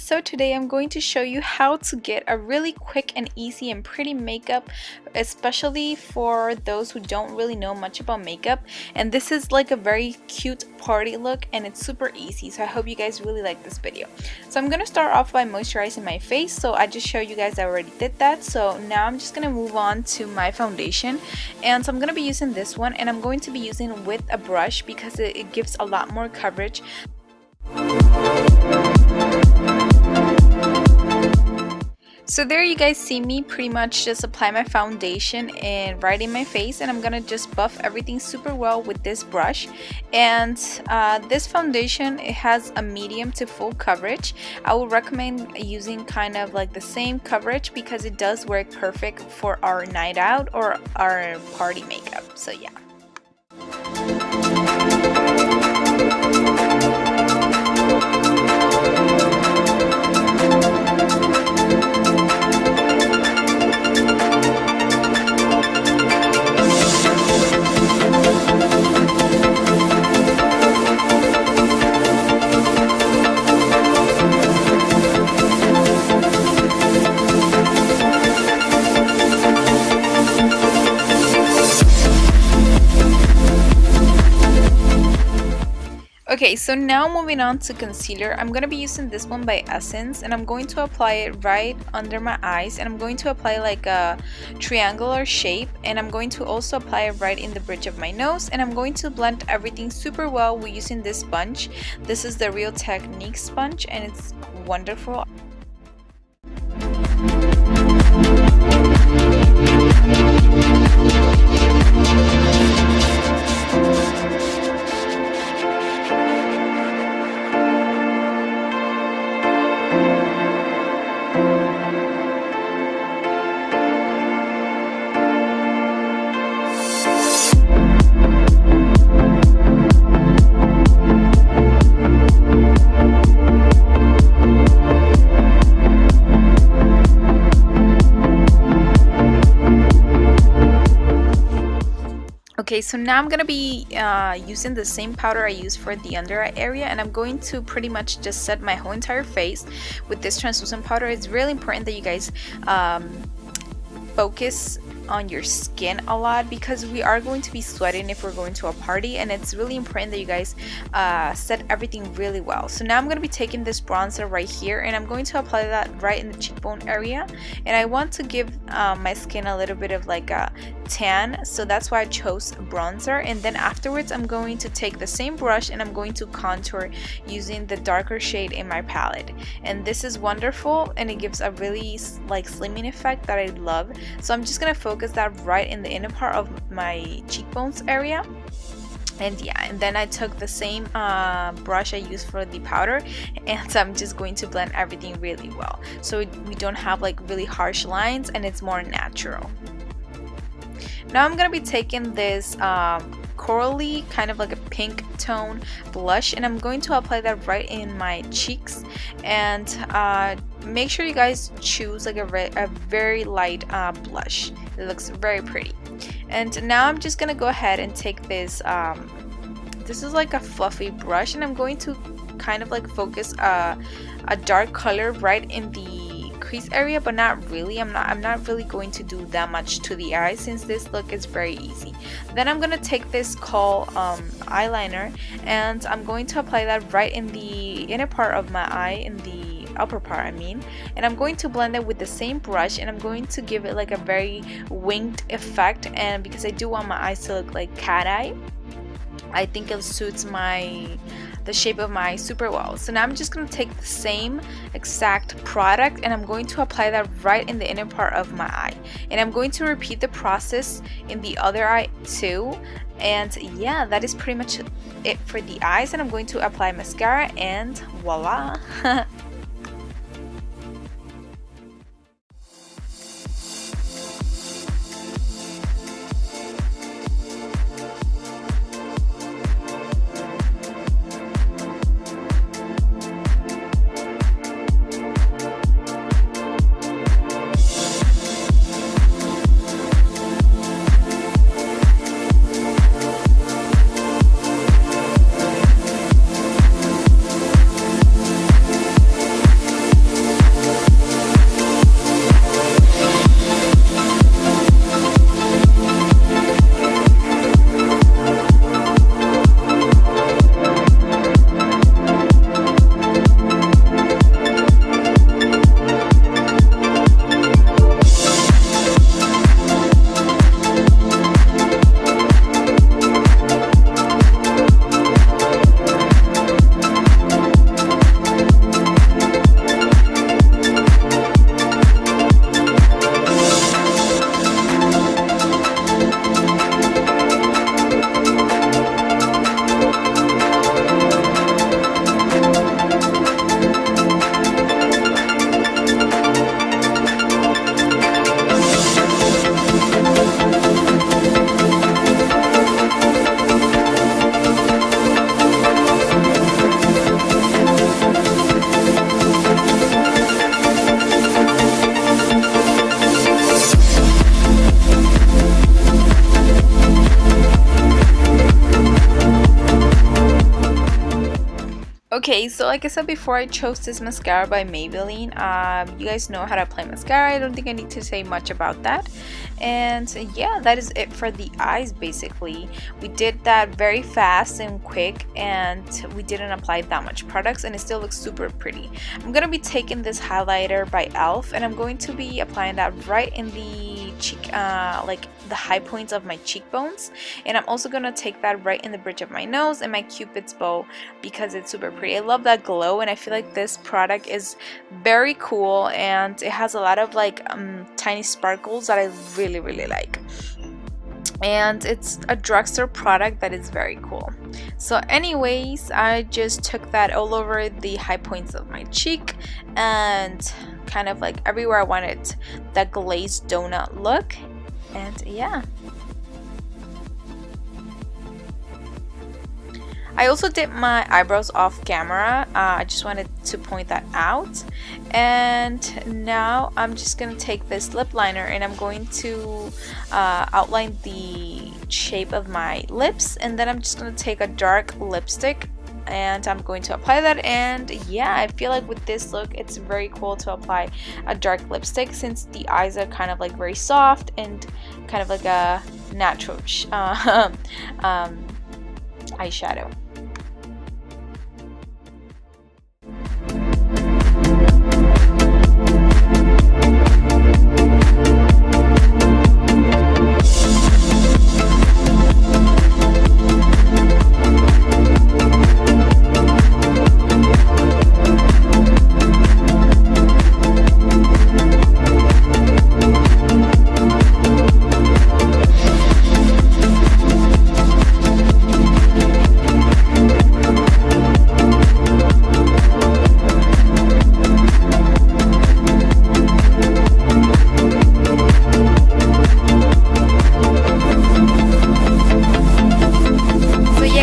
So today I'm going to show you how to get a really quick and easy and pretty makeup, especially for those who don't really know much about makeup. And this is like a very cute party look and it's super easy, so I hope you guys really like this video. So I'm gonna start off by moisturizing my face, so I just showed you guys I already did that. So now I'm just gonna move on to my foundation, and so I'm gonna be using this one, and I'm going to be using with a brush because it gives a lot more coverage. So there you guys see me pretty much just apply my foundation and right in my face, and I'm gonna just buff everything super well with this brush. And this foundation, it has a medium to full coverage. I would recommend using kind of like the same coverage because it does work perfect for our night out or our party makeup. So yeah. Okay, so now moving on to concealer, I'm going to be using this one by Essence, and I'm going to apply it right under my eyes, and I'm going to apply like a triangular shape, and I'm going to also apply it right in the bridge of my nose, and I'm going to blend everything super well with using this sponge. This is the Real Technique sponge and it's wonderful. Okay, so now I'm gonna be using the same powder I used for the under eye area, and I'm going to pretty much just set my whole entire face with this translucent powder. It's really important that you guys focus on your skin a lot because we are going to be sweating if we're going to a party, and it's really important that you guys set everything really well. So now I'm going to be taking this bronzer right here, and I'm going to apply that right in the cheekbone area, and I want to give my skin a little bit of like a tan, so that's why I chose bronzer. And then afterwards I'm going to take the same brush and I'm going to contour using the darker shade in my palette, and this is wonderful and it gives a really like slimming effect that I love. So I'm just gonna focus that right in the inner part of my cheekbones area. And yeah, and then I took the same brush I used for the powder, and I'm just going to blend everything really well so we don't have like really harsh lines and it's more natural. Now I'm gonna be taking this corally, kind of like a pink tone blush, and I'm going to apply that right in my cheeks. And make sure you guys choose like a very light blush. It looks very pretty. And now I'm just gonna go ahead and take this this is like a fluffy brush, and I'm going to kind of like focus a dark color right in the crease area, but not really. I'm not really going to do that much to the eye since this look is very easy. Then I'm gonna take this kohl eyeliner, and I'm going to apply that right in the inner part of my eye, in the upper part I mean, and I'm going to blend it with the same brush, and I'm going to give it like a very winged effect. And because I do want my eyes to look like cat eye, I think it suits the shape of my eye super well. So now I'm just going to take the same exact product and I'm going to apply that right in the inner part of my eye, and I'm going to repeat the process in the other eye too. And yeah, that is pretty much it for the eyes, and I'm going to apply mascara and voila. Okay, so like I said before, I chose this mascara by Maybelline. You guys know how to apply mascara. I don't think I need to say much about that. And yeah, that is it for the eyes basically. We did that very fast and quick, and we didn't apply that much products, and it still looks super pretty. I'm gonna be taking this highlighter by e.l.f. and I'm going to be applying that right in the cheek, like the high points of my cheekbones, and I'm also gonna take that right in the bridge of my nose and my cupid's bow because it's super pretty. I love that glow, and I feel like this product is very cool, and it has a lot of like tiny sparkles that I really like, and it's a drugstore product that is very cool. So anyways, I just took that all over the high points of my cheek and kind of like everywhere I wanted that glazed donut look. And yeah, I also did my eyebrows off camera. I just wanted to point that out. And now I'm just gonna take this lip liner and I'm going to outline the shape of my lips, and then I'm just gonna take a dark lipstick and I'm going to apply that. And yeah, I feel like with this look it's very cool to apply a dark lipstick since the eyes are kind of like very soft and kind of like a natural eyeshadow.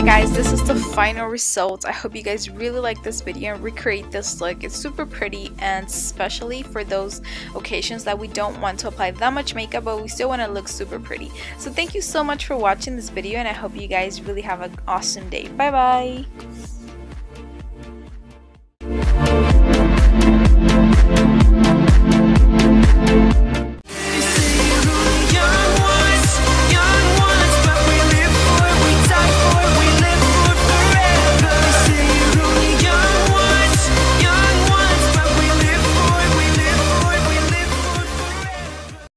Guys, this is the final result. I hope you guys really like this video and recreate this look. It's super pretty, and especially for those occasions that we don't want to apply that much makeup but we still want to look super pretty. So thank you so much for watching this video, and I hope you guys really have an awesome day. Bye bye.